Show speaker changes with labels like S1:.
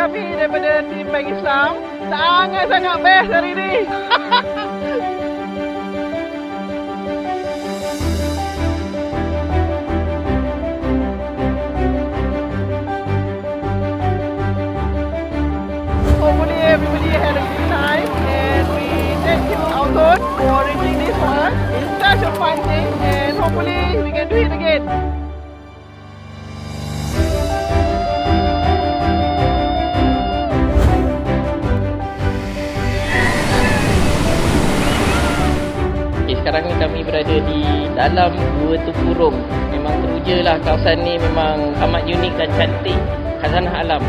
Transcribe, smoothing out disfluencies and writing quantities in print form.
S1: kami daripada tim Bank Islam. Sangat-sangat best hari ni. Hopefully everybody had a good time, and we thank you Outzones for arranging this for us. It's such a fun thing, and hopefully we can do it again.
S2: Sekarang ni kami berada di dalam Gua Tempurung. Memang teruja lah, kawasan ni memang amat unik dan cantik. Khazanah alam.